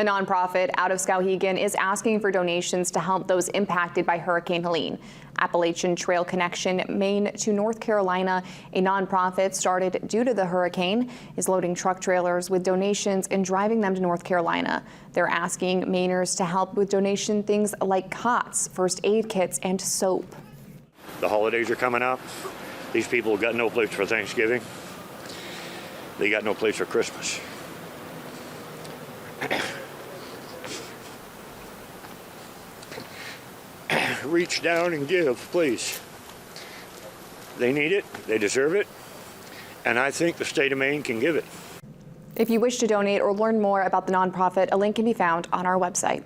A nonprofit out of Skowhegan is asking for donations to help those impacted by Hurricane Helene. Appalachian Trail Connection, Maine to North Carolina, a nonprofit started due to the hurricane, is loading truck trailers with donations and driving them to North Carolina. They're asking Mainers to help with donation things like cots, first aid kits, and soap. The holidays are coming up. These people got no place for Thanksgiving. They got no place for Christmas. Reach down and give, please. They need it, they deserve it, and I think the state of Maine can give it. If you wish to donate or learn more about the nonprofit, a link can be found on our website.